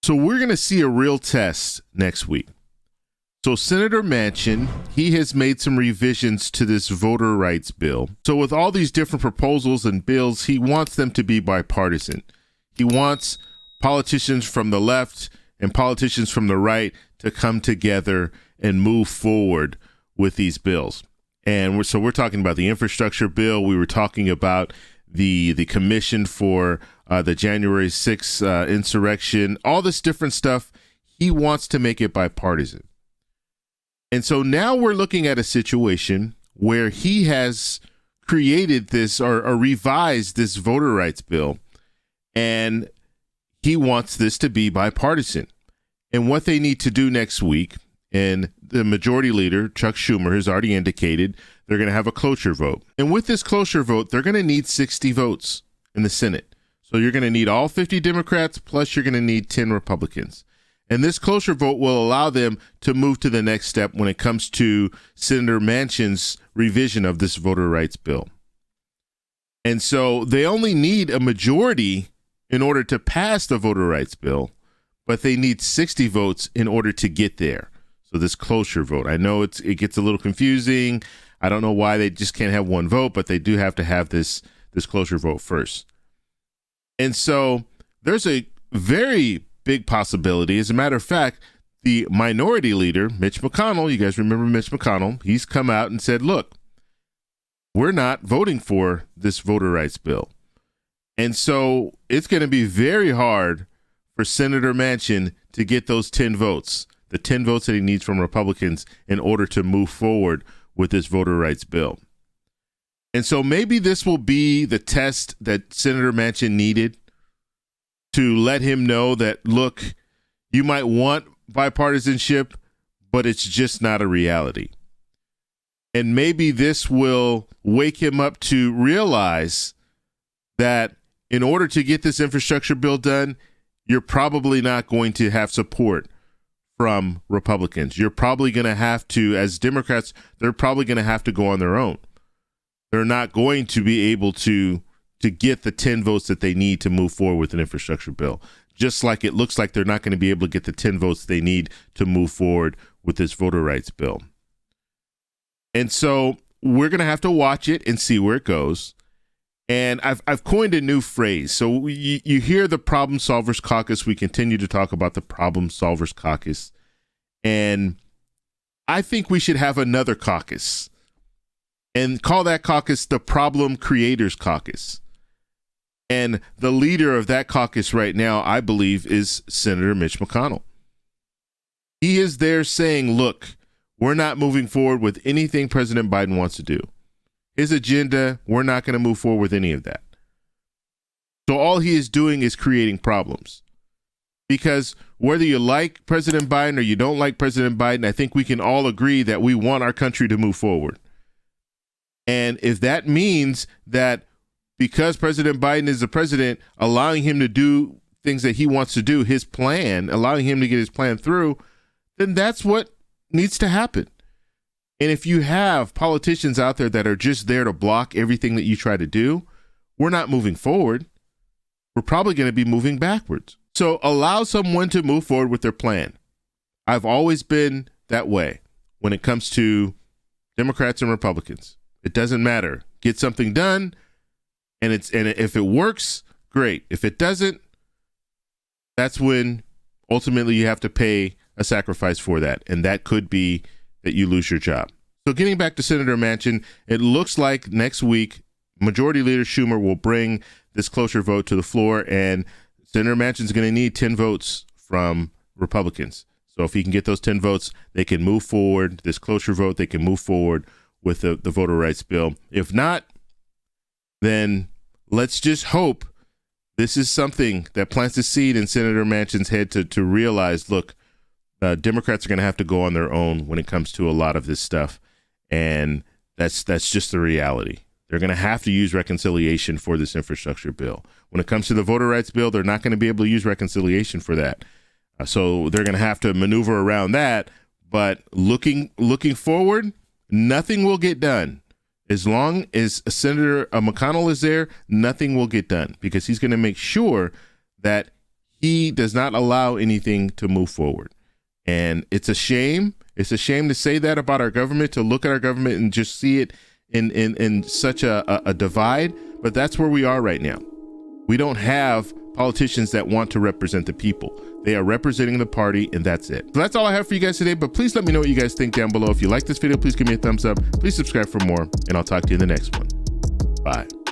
So we're going to see a real test next week. So Senator Manchin, he has made some revisions to this voter rights bill. So with all these different proposals and bills, he wants them to be bipartisan. He wants politicians from the left and politicians from the right to come together and move forward with these bills. And we're talking about the infrastructure bill. We were talking about the commission for the January 6th insurrection, all this different stuff. He wants to make it bipartisan. And so now we're looking at a situation where he has created this or revised this voter rights bill, and he wants this to be bipartisan. And what they need to do next week, and the majority leader, Chuck Schumer, has already indicated they're going to have a cloture vote. And with this cloture vote, they're going to need 60 votes in the Senate. So you're going to need all 50 Democrats, plus you're going to need 10 Republicans. And this cloture vote will allow them to move to the next step when it comes to Senator Manchin's revision of this voter rights bill. And so they only need a majority in order to pass the voter rights bill, but they need 60 votes in order to get there. So this cloture vote, I know it gets a little confusing. I don't know why they just can't have one vote, but they do have to have this cloture vote first. And so there's a very big possibility. As a matter of fact, the minority leader, Mitch McConnell, you guys remember Mitch McConnell, he's come out and said, look, we're not voting for this voter rights bill. And so it's going to be very hard for Senator Manchin to get those 10 votes, the 10 votes that he needs from Republicans in order to move forward with this voter rights bill. And so maybe this will be the test that Senator Manchin needed to let him know that, look, you might want bipartisanship, but it's just not a reality. And maybe this will wake him up to realize that in order to get this infrastructure bill done, you're probably not going to have support from Republicans. You're probably going to have to, as Democrats, they're probably going to have to go on their own. They're not going to be able to get the 10 votes that they need to move forward with an infrastructure bill. Just like it looks like they're not going to be able to get the 10 votes they need to move forward with this voter rights bill. And so we're going to have to watch it and see where it goes. And I've coined a new phrase. So you hear the Problem Solvers Caucus. We continue to talk about the Problem Solvers Caucus. And I think we should have another caucus and call that caucus the Problem Creators Caucus. And the leader of that caucus right now, I believe, is Senator Mitch McConnell. He is there saying, look, we're not moving forward with anything President Biden wants to do. His agenda, we're not going to move forward with any of that. So all he is doing is creating problems. Because whether you like President Biden or you don't like President Biden, I think we can all agree that we want our country to move forward. And if that means that because President Biden is the president, allowing him to do things that he wants to do, his plan, allowing him to get his plan through, then that's what needs to happen. And if you have politicians out there that are just there to block everything that you try to do, we're not moving forward. We're probably going to be moving backwards. So allow someone to move forward with their plan. I've always been that way when it comes to Democrats and Republicans. It doesn't matter. Get something done. And if it works, great. If it doesn't, that's when ultimately you have to pay a sacrifice for that. And that could be that you lose your job. So getting back to Senator Manchin, it looks like next week, Majority Leader Schumer will bring this cloture vote to the floor, and Senator Manchin's going to need 10 votes from Republicans. So if he can get those 10 votes, they can move forward. This cloture vote, they can move forward with the voter rights bill. If not, then let's just hope this is something that plants a seed in Senator Manchin's head to realize, look, Democrats are going to have to go on their own when it comes to a lot of this stuff. And that's just the reality. They're going to have to use reconciliation for this infrastructure bill. When it comes to the voter rights bill, they're not going to be able to use reconciliation for that. So they're going to have to maneuver around that. But looking forward, nothing will get done. As long as Senator McConnell is there, nothing will get done because he's going to make sure that he does not allow anything to move forward. And it's a shame. It's a shame to say that about our government, to look at our government and just see it in such a divide. But that's where we are right now. We don't have politicians that want to represent the people. They are representing the party, and that's it. So that's all I have for you guys today, but please let me know what you guys think down below. If you like this video, please give me a thumbs up. Please subscribe for more, and I'll talk to you in the next one. Bye.